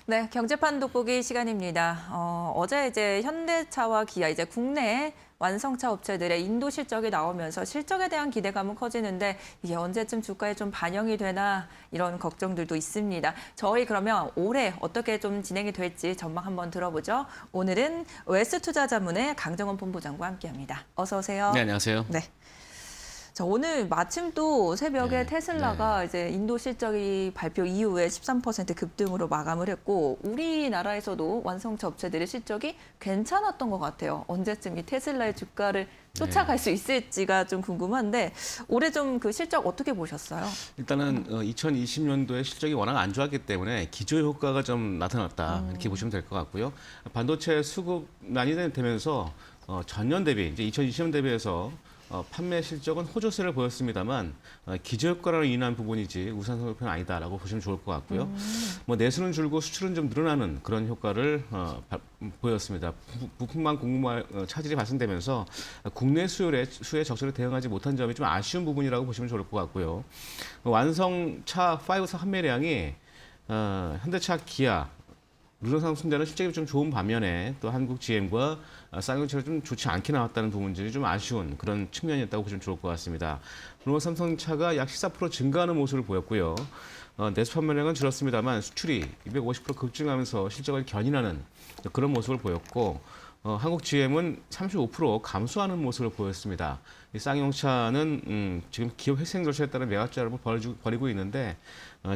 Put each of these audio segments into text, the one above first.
네, 경제판 돋보기 시간입니다. 어제 이제 현대차와 기아 이제 국내 완성차 업체들의 인도 실적이 나오면서 실적에 대한 기대감은 커지는데 이게 언제쯤 주가에 좀 반영이 되나 이런 걱정들도 있습니다. 저희 그러면 올해 어떻게 좀 진행이 될지 전망 한번 들어보죠. 오늘은 웨스투자자문의 강정원 본부장과 함께합니다. 어서 오세요. 네, 안녕하세요. 네. 자, 오늘 마침 또 새벽에 네, 테슬라가 이제 인도 실적이 발표 이후에 13% 급등으로 마감을 했고 우리나라에서도 완성차 업체들의 실적이 괜찮았던 것 같아요. 언제쯤 이 테슬라의 주가를 쫓아갈 수 있을지가 좀 궁금한데 올해 좀 그 실적 어떻게 보셨어요? 일단은 2020년도에 실적이 워낙 안 좋았기 때문에 기저 효과가 좀 나타났다 이렇게 보시면 될 것 같고요. 반도체 수급난이 되면서 전년 대비 이제 2020년 대비해서 판매 실적은 호조세를 보였습니다만 기저 효과로 인한 부분이지 우산 성적표는 아니다라고 보시면 좋을 것 같고요. 뭐 내수는 줄고 수출은 좀 늘어나는 그런 효과를 보였습니다. 부품만 공급망 차질이 발생되면서 국내 수요에 적절히 대응하지 못한 점이 좀 아쉬운 부분이라고 보시면 좋을 것 같고요. 완성차 5사 판매량이 현대차, 기아 누런상 순자는 실적이 좀 좋은 반면에 또 한국 GM과 쌍용차가 좀 좋지 않게 나왔다는 부분들이 좀 아쉬운 그런 측면이었다고 보시면 좋을 것 같습니다. 르노 삼성차가 약 14% 증가하는 모습을 보였고요. 내수 판매량은 줄었습니다만 수출이 250% 급증하면서 실적을 견인하는 그런 모습을 보였고 한국 GM은 35% 감소하는 모습을 보였습니다. 이 쌍용차는 지금 기업 회생 절차에 따른 매각자를 벌이고 있는데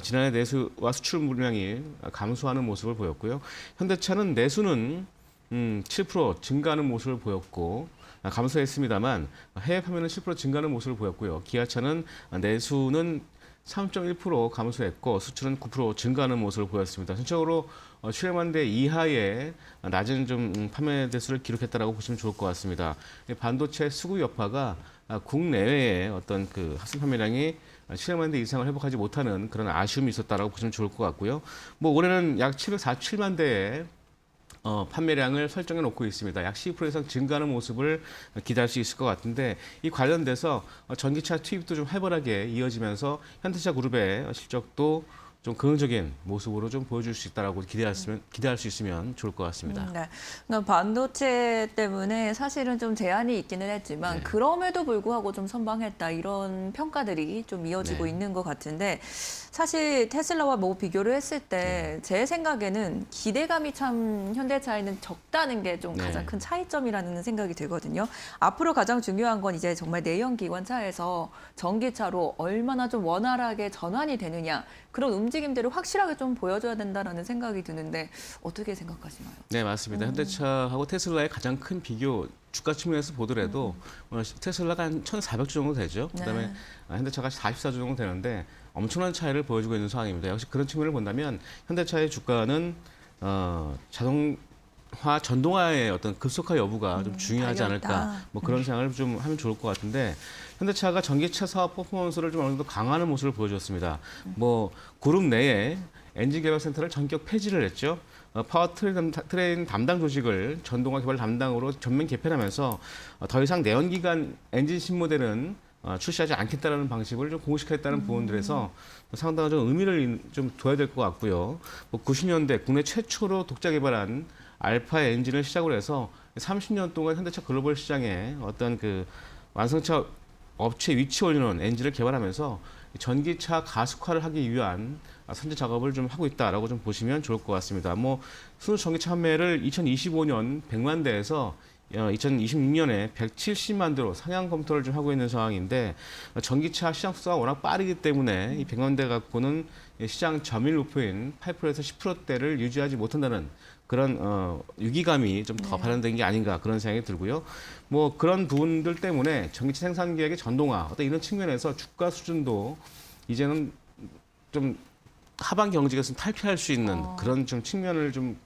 지난해 내수와 수출 물량이 감소하는 모습을 보였고요. 현대차는 내수는 7% 증가하는 모습을 보였고 감소했습니다만 해외 판매는 10% 증가하는 모습을 보였고요. 기아차는 내수는 3.1% 감소했고 수출은 9% 증가하는 모습을 보였습니다. 전체적으로 700만 대 이하의 낮은 좀 판매 대수를 기록했다라고 보시면 좋을 것 같습니다. 반도체 수급 여파가 국내외의 어떤 그 합산 판매량이 700만 대 이상을 회복하지 못하는 그런 아쉬움이 있었다라고 보시면 좋을 것 같고요. 뭐 올해는 약 747만 대의 판매량을 설정해 놓고 있습니다. 약 12% 이상 증가하는 모습을 기대할 수 있을 것 같은데 이 관련돼서 전기차 투입도 좀 활발하게 이어지면서 현대차 그룹의 실적도 좀 긍정적인 모습으로 좀 보여줄 수 있다라고 기대할 수 있으면 좋을 것 같습니다. 네. 그러니까 반도체 때문에 사실은 좀 제한이 있기는 했지만 네. 그럼에도 불구하고 좀 선방했다 이런 평가들이 좀 이어지고 네. 있는 것 같은데 사실 테슬라와 뭐 비교를 했을 때 제 생각에는 기대감이 참 현대차에는 적다는 게 좀 가장 네. 큰 차이점이라는 생각이 들거든요. 앞으로 가장 중요한 건 이제 정말 내연기관차에서 전기차로 얼마나 좀 원활하게 전환이 되느냐 그런 움직임들을 확실하게 좀 보여줘야 된다라는 생각이 드는데 어떻게 생각하시나요? 네, 맞습니다. 현대차하고 테슬라의 가장 큰 비교 주가 측면에서 보더라도 테슬라가 한 1,400주 정도 되죠. 그다음에 네. 현대차가 44주 정도 되는데 엄청난 차이를 보여주고 있는 상황입니다. 역시 그런 측면을 본다면 현대차의 주가는 자동화, 전동화의 어떤 급속화 여부가 좀 중요하지 달려있다. 않을까 뭐 그런 생각을 좀 하면 좋을 것 같은데 현대차가 전기차 사업 퍼포먼스를 좀 어느 정도 강화하는 모습을 보여줬습니다. 뭐 그룹 내에 엔진 개발 센터를 전격 폐지를 했죠. 파워 트레인 담당 조직을 전동화 개발 담당으로 전면 개편하면서 더 이상 내연기관 엔진 신모델은 출시하지 않겠다라는 방식을 좀 공식화했다는 부분들에서 상당한 좀 의미를 좀 둬야 될 것 같고요. 뭐 90년대 국내 최초로 독자 개발한 알파 엔진을 시작으로 해서 30년 동안 현대차 글로벌 시장에 어떤 그 완성차 업체 위치 올리는 엔진을 개발하면서 전기차 가속화를 하기 위한 선제 작업을 좀 하고 있다라고 좀 보시면 좋을 것 같습니다. 뭐 순수 전기차 판매를 2025년 100만 대에서 2026년에 170만 대로 상향 검토를 좀 하고 있는 상황인데 전기차 시장 속도가 워낙 빠르기 때문에 이 100만 대 갖고는 시장 점유율 목표인 8%에서 10%대를 유지하지 못한다는 그런 위기감이 좀 더 발현된 게 아닌가 그런 생각이 들고요. 뭐 그런 부분들 때문에 전기차 생산 계획의 전동화 어떤 이런 측면에서 주가 수준도 이제는 좀 하반 경직에서 좀 탈피할 수 있는 그런 좀 측면을 좀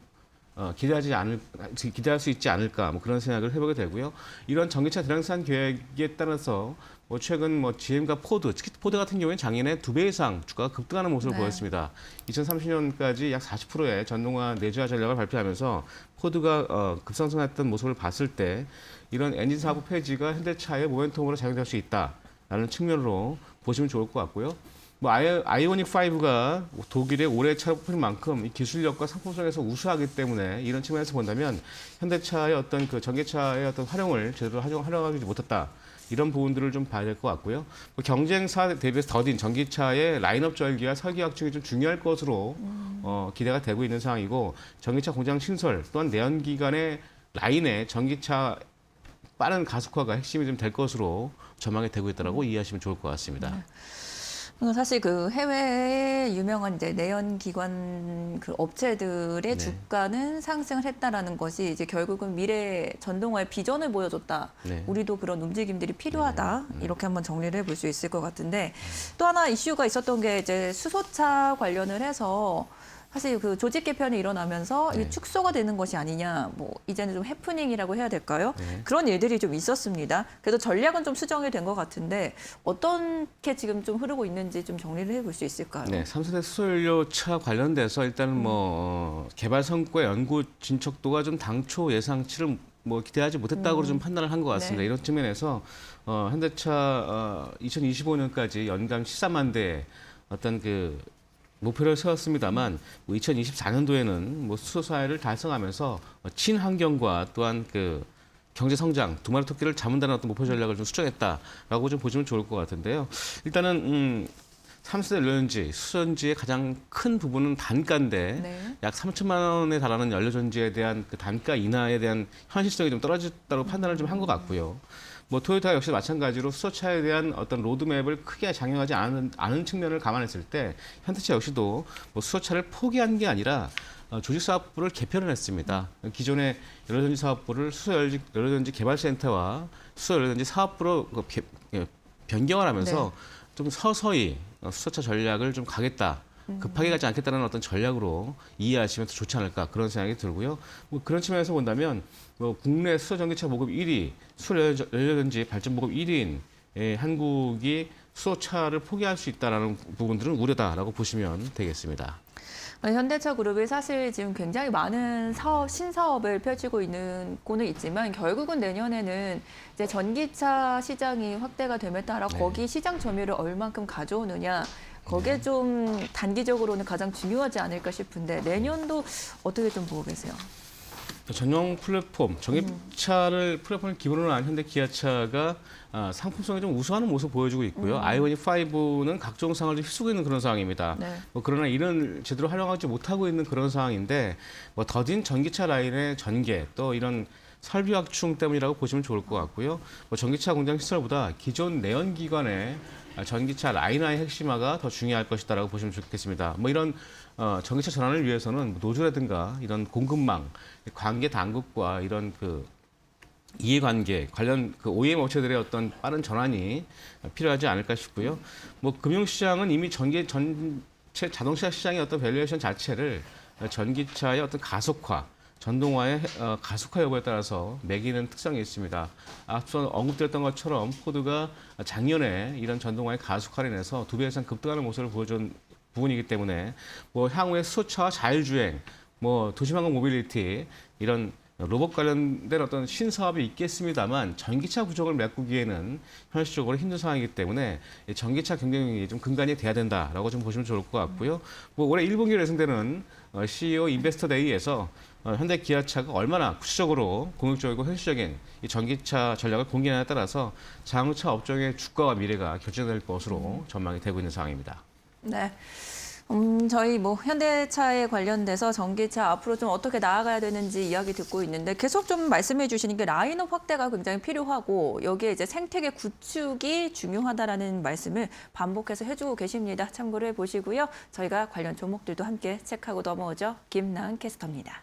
기대할 수 있지 않을까 뭐 그런 생각을 해보게 되고요. 이런 전기차 대량산 계획에 따라서 뭐 최근 뭐 GM과 포드, 특히 포드 같은 경우에는 작년에 2배 이상 주가가 급등하는 모습을 보였습니다. 2030년까지 약 40%의 전동화 내재화 전략을 발표하면서 포드가 급상승했던 모습을 봤을 때 이런 엔진 사업 폐지가 현대차의 모멘텀으로 작용될 수 있다라는 측면으로 보시면 좋을 것 같고요. 뭐 아이오닉 5가 독일의 올해 차로 뽑힌 만큼 이 기술력과 상품성에서 우수하기 때문에 이런 측면에서 본다면 현대차의 어떤 그 전기차의 어떤 활용을 제대로 활용하지 못했다. 이런 부분들을 좀 봐야 될 것 같고요. 뭐 경쟁사 대비해서 더딘 전기차의 라인업 절개와 설계 확충이 좀 중요할 것으로 기대가 되고 있는 상황이고 전기차 공장 신설 또한 내연기관의 라인의 전기차 빠른 가속화가 핵심이 좀 될 것으로 전망이 되고 있다고 이해하시면 좋을 것 같습니다. 사실 그 해외의 유명한 이제 내연기관 그 업체들의 네. 주가는 상승을 했다라는 것이 이제 결국은 미래 전동화의 비전을 보여줬다. 네. 우리도 그런 움직임들이 필요하다. 이렇게 한번 정리를 해볼 수 있을 것 같은데 또 하나 이슈가 있었던 게 이제 수소차 관련을 해서 사실 그 조직 개편이 일어나면서 네. 이 축소가 되는 것이 아니냐, 뭐 이제는 좀 해프닝이라고 해야 될까요? 네. 그런 일들이 좀 있었습니다. 그래도 전략은 좀 수정이 된 것 같은데 어떻게 지금 좀 흐르고 있는지 좀 정리를 해볼 수 있을까요? 네, 3세대 수소연료차 관련돼서 일단은 뭐 개발 성과 연구 진척도가 좀 당초 예상치를 뭐 기대하지 못했다고 좀 판단을 한 것 같습니다. 네. 이런 측면에서 현대차 2025년까지 연간 13만 대 어떤 그 목표를 세웠습니다만 뭐 2024년도에는 뭐 수소사회를 달성하면서 친환경과 또한 그 경제 성장 두 마리 토끼를 잡는다는 어떤 목표 전략을 좀 수정했다라고 좀 보시면 좋을 것 같은데요. 일단은 3세대 연료전지, 수소전지의 가장 큰 부분은 단가인데 네. 약 3천만 원에 달하는 연료전지에 대한 그 단가 인하에 대한 현실성이 좀 떨어졌다고 판단을 좀 한 것 같고요. 뭐 토요타 역시 마찬가지로 수소차에 대한 어떤 로드맵을 크게 작용하지 않은 측면을 감안했을 때 현대차 역시도 뭐 수소차를 포기한 게 아니라 조직 사업부를 개편을 했습니다. 기존의 연료전지 사업부를 수소연료전지 개발센터와 수소연료전지 사업부로 변경을 하면서 좀 서서히 수소차 전략을 좀 가겠다. 급하게 가지 않겠다는 어떤 전략으로 이해하시면 더 좋지 않을까 그런 생각이 들고요. 뭐 그런 측면에서 본다면 뭐 국내 수소 전기차 보급 1위, 수소 연료전지 발전 보급 1위인 한국이 수소차를 포기할 수 있다라는 부분들은 우려다라고 보시면 되겠습니다. 현대차 그룹이 사실 지금 굉장히 많은 신사업을 펼치고 있는 고는 있지만 결국은 내년에는 이제 전기차 시장이 확대가 됨에 따라 네. 거기 시장 점유율을 얼만큼 가져오느냐 거기에 좀 단기적으로는 가장 중요하지 않을까 싶은데 내년도 어떻게 좀 보고 계세요? 전용 플랫폼, 전기차를 플랫폼을 기본으로 한 현대 기아차가 상품성이 좀 우수하는 모습을 보여주고 있고요. 아이오닉 5는 각종 상을 좀 휩쓰고 있는 그런 상황입니다. 네. 뭐 그러나 이런 제대로 활용하지 못하고 있는 그런 상황인데 뭐 더딘 전기차 라인의 전개 또 이런 설비 확충 때문이라고 보시면 좋을 것 같고요. 뭐 전기차 공장 시설보다 기존 내연기관의 전기차 라인화의 핵심화가 더 중요할 것이다라고 보시면 좋겠습니다. 뭐 이런 전기차 전환을 위해서는 노조라든가 이런 공급망, 관계 당국과 이런 그 이해관계 관련 그 OEM 업체들의 어떤 빠른 전환이 필요하지 않을까 싶고요. 뭐 금융시장은 이미 전체 자동차 시장의 어떤 밸류에이션 자체를 전기차의 어떤 가속화, 전동화의 가속화 여부에 따라서 매기는 특성이 있습니다. 앞서 언급드렸던 것처럼 포드가 작년에 이런 전동화의 가속화로 인해서 2배 이상 급등하는 모습을 보여준 부분이기 때문에 뭐 향후에 수소차와 자율주행, 뭐 도시환경 모빌리티 이런 로봇 관련된 어떤 신사업이 있겠습니다만 전기차 부족을 메꾸기에는 현실적으로 힘든 상황이기 때문에 전기차 경쟁력이 좀 근간이 돼야 된다라고 좀 보시면 좋을 것 같고요. 뭐 올해 1분기로 예상되는 CEO 인베스터 데이에서 현대 기아차가 얼마나 구체적으로 공격적이고 현실적인 이 전기차 전략을 공개하냐에 따라서 자동차 업종의 주가와 미래가 결정될 것으로 전망이 되고 있는 상황입니다. 네. 저희 뭐 현대차에 관련돼서 전기차 앞으로 좀 어떻게 나아가야 되는지 이야기 듣고 있는데 계속 좀 말씀해 주시는 게 라인업 확대가 굉장히 필요하고 여기에 이제 생태계 구축이 중요하다라는 말씀을 반복해서 해주고 계십니다. 참고를 해보시고요. 저희가 관련 종목들도 함께 체크하고 넘어오죠. 김나은 캐스터입니다.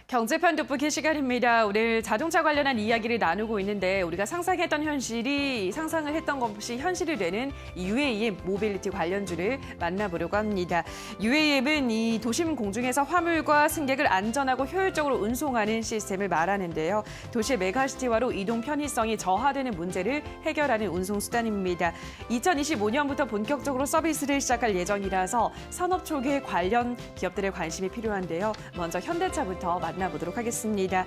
경제편 돋보기 시간입니다. 오늘 자동차 관련한 이야기를 나누고 있는데 우리가 상상했던 현실이 상상을 했던 것이 현실이 되는 이 UAM 모빌리티 관련주를 만나보려고 합니다. UAM은 이 도심 공중에서 화물과 승객을 안전하고 효율적으로 운송하는 시스템을 말하는데요. 도시의 메가시티화로 이동 편의성이 저하되는 문제를 해결하는 운송수단입니다. 2025년부터 본격적으로 서비스를 시작할 예정이라서 산업 초기에 관련 기업들의 관심이 필요한데요. 먼저 현대차부터 만나보도록 하겠습니다.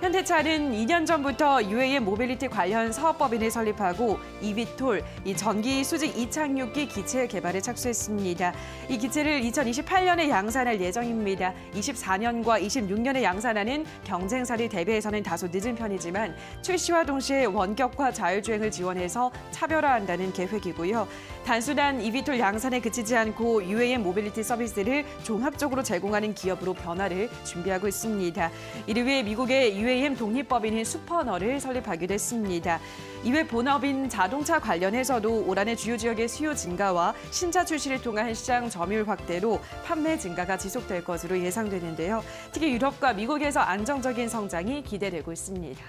현대차는 2년 전부터 UAM 모빌리티 관련 사업법인을 설립하고 이비톨, 이 전기 수직 이착륙기 기체 개발에 착수했습니다. 이 기체를 2028년에 양산할 예정입니다. 24년과 26년에 양산하는 경쟁사를 대비해서는 다소 늦은 편이지만 출시와 동시에 원격과 자율주행을 지원해서 차별화한다는 계획이고요. 단순한 이비톨 양산에 그치지 않고 UAM 모빌리티 서비스를 종합적으로 제공하는 기업으로 변화를 준비하고 있습니다. 이를 위해 미국의 UAM 독립법인인 슈퍼너를 설립하기도 했습니다. 이외 본업인 자동차 관련해서도 올 한해 주요 지역의 수요 증가와 신차 출시를 통한 시장 점유율 확대로 판매 증가가 지속될 것으로 예상되는데요. 특히 유럽과 미국에서 안정적인 성장이 기대되고 있습니다.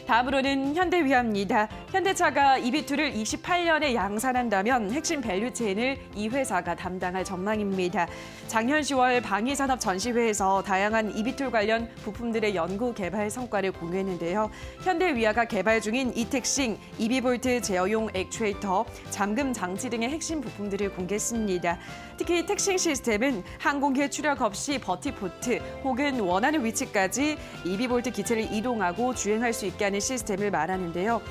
다음으로는 현대위아입니다. 현대차가 이비투를 28년에 양산한다면 핵심 밸류체인을 이 회사가 담당할 전망입니다. 작년 10월 방위산업 전시회에서 다양한 이비툴 관련 부품들의 연구 개발 성과를 공유했는데요. 현대위아가 개발 중인 이택싱, 이비볼트 제어용 액추에이터, 잠금 장치 등의 핵심 부품들을 공개했습니다. 특히 택싱 시스템은 항공기 추력 없이 버티포트 혹은 원하는 위치까지 이비볼트 기체를 이동하고 주행할 수 있게 하는 시스템을 말하는데요.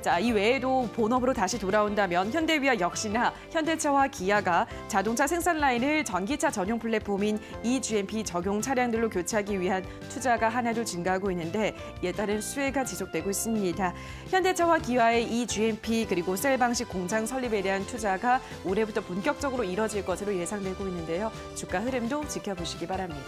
자, 이 외에도 본업으로 다시 돌아온다면 현대위아 역시나 현대차와 기아가 자동차 생산 라인을 전기차 전용 플랫폼인 eGMP 적용 차량들로 교체하기 위한 투자가 하나둘 증가하고 있는데 이에 따른 수혜가 지속되고 있습니다. 현대차와 기아의 eGMP 그리고 셀 방식 공장 설립에 대한 투자가 올해부터 본격적으로 이뤄질 것으로 예상되고 있는데요. 주가 흐름도 지켜보시기 바랍니다.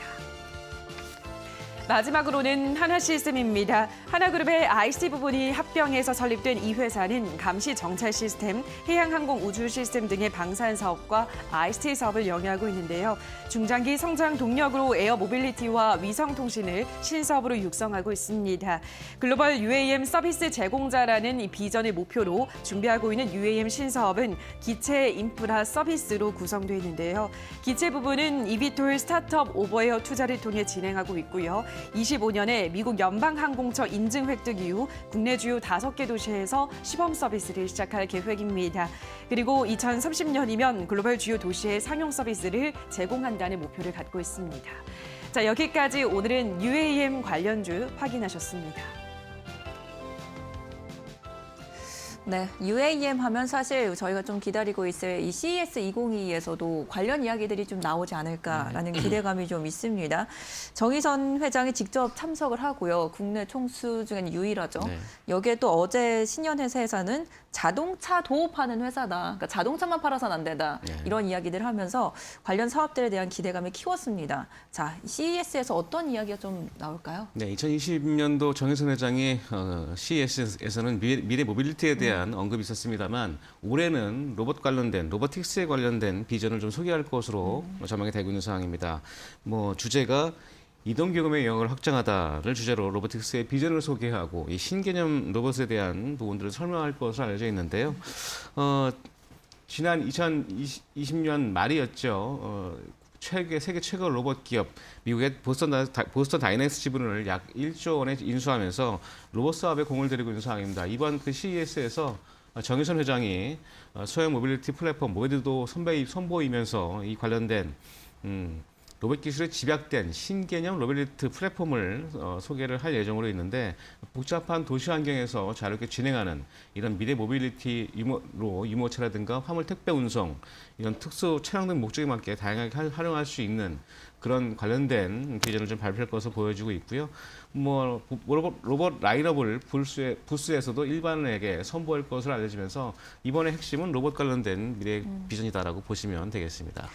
마지막으로는 하나시스템입니다. 하나그룹의 IC 부분이 합병해서 설립된 이 회사는 감시 정찰 시스템, 해양항공 우주 시스템 등의 방산 사업과 ICT 사업을 영위하고 있는데요. 중장기 성장 동력으로 에어 모빌리티와 위성 통신을 신사업으로 육성하고 있습니다. 글로벌 UAM 서비스 제공자라는 이 비전을 목표로 준비하고 있는 UAM 신사업은 기체 인프라 서비스로 구성되어 있는데요. 기체 부분은 이비톨 스타트업 오버웨어 투자를 통해 진행하고 있고요. 25년에 미국 연방항공처 인증 획득 이후 국내 주요 5개 도시에서 시범 서비스를 시작할 계획입니다. 그리고 2030년이면 글로벌 주요 도시에 상용 서비스를 제공한다는 목표를 갖고 있습니다. 자, 여기까지 오늘은 UAM 관련주 확인하셨습니다. 네, UAM 하면 사실 저희가 좀 기다리고 있을 이 CES 2022에서도 관련 이야기들이 좀 나오지 않을까라는 기대감이 좀 있습니다. 정의선 회장이 직접 참석을 하고요. 국내 총수 중에는 유일하죠. 네. 여기에 또 어제 신현회사에서는 자동차 도입하는 회사다. 그러니까 자동차만 팔아서는 안 된다. 네. 이런 이야기들을 하면서 관련 사업들에 대한 기대감을 키웠습니다. 자, CES에서 어떤 이야기가 좀 나올까요? 네, 2020년도 정의선 회장이 CES에서는 미래 모빌리티에 대한 언급이 있었습니다만 올해는 로봇 관련된 로보틱스에 관련된 비전을 좀 소개할 것으로 전망이 되고 있는 상황입니다. 뭐 주제가 이동 경험의 영역을 확장하다를 주제로 로보틱스의 비전을 소개하고 이 신개념 로봇에 대한 부분들을 설명할 것으로 알려져 있는데요. 지난 2020년 말이었죠. 세계 최고 로봇 기업 미국의 보스턴 다이내믹스 지분을 약 1조 원에 인수하면서 로봇 사업에 공을 들이고 있는 상황입니다. 이번 그 CES에서 정의선 회장이 소형 모빌리티 플랫폼 모에드도 선보이면서 이 관련된 로봇 기술에 집약된 신개념 모빌리티 플랫폼을 소개를 할 예정으로 있는데 복잡한 도시 환경에서 자유롭게 진행하는 이런 미래 모빌리티 유모차라든가 화물 택배 운송 이런 특수 차량 등 목적에 맞게 다양하게 활용할 수 있는 그런 관련된 비전을 좀 발표할 것으로 보여지고 있고요. 뭐 로봇 라인업을 부스에서도 일반에게 선보일 것으로 알려지면서 이번의 핵심은 로봇 관련된 미래 비전이다라고 보시면 되겠습니다.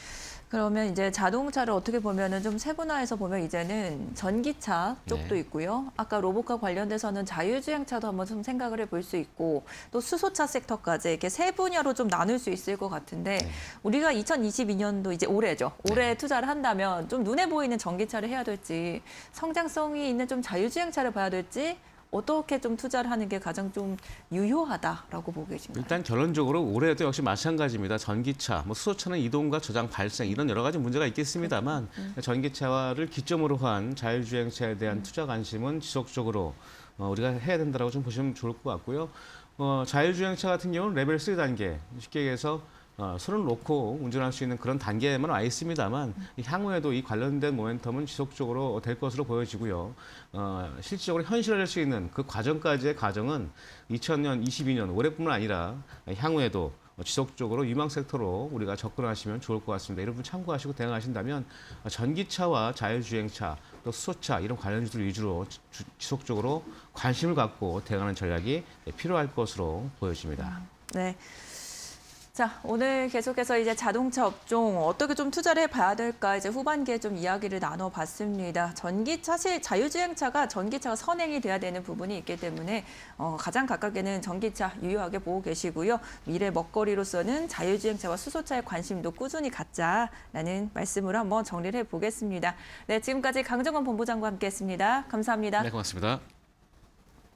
그러면 이제 자동차를 어떻게 보면은 좀 세분화해서 보면 이제는 전기차 쪽도 네. 있고요. 아까 로봇과 관련돼서는 자율주행차도 한번 좀 생각을 해볼 수 있고 또 수소차 섹터까지 이렇게 세 분야로 좀 나눌 수 있을 것 같은데 우리가 2022년도 이제 올해죠. 올해 투자를 한다면 좀 눈에 보이는 전기차를 해야 될지 성장성이 있는 좀 자율주행차를 봐야 될지 어떻게 좀 투자를 하는 게 가장 좀 유효하다라고 보고 계신가요? 일단 결론적으로 올해도 역시 마찬가지입니다. 전기차, 수소차는 이동과 저장, 발생 이런 여러 가지 문제가 있겠습니다만 전기차를 기점으로 한 자율주행차에 대한 투자 관심은 지속적으로 우리가 해야 된다고 좀 보시면 좋을 것 같고요. 자율주행차 같은 경우는 레벨 3 단계, 쉽게 얘기해서 손을 놓고 운전할 수 있는 그런 단계에만 와 있습니다만 향후에도 이 관련된 모멘텀은 지속적으로 될 것으로 보여지고요. 실질적으로 현실화될 수 있는 그 과정까지의 과정은 2022년 올해뿐만 아니라 향후에도 지속적으로 유망 섹터로 우리가 접근하시면 좋을 것 같습니다. 이런 부분 참고하시고 대응하신다면 전기차와 자율주행차, 또 수소차 이런 관련주들 위주로 지속적으로 관심을 갖고 대응하는 전략이 필요할 것으로 보여집니다. 네. 자, 오늘 계속해서 이제 자동차 업종 어떻게 좀 투자를 해봐야 될까 이제 후반기에 좀 이야기를 나눠봤습니다. 사실 자율주행차가 전기차가 선행이 돼야 되는 부분이 있기 때문에 가장 가깝게는 전기차 유효하게 보고 계시고요. 미래 먹거리로서는 자율주행차와 수소차에 관심도 꾸준히 갖자라는 말씀으로 한번 정리를 해보겠습니다. 네, 지금까지 강정원 본부장과 함께했습니다. 감사합니다. 네, 고맙습니다.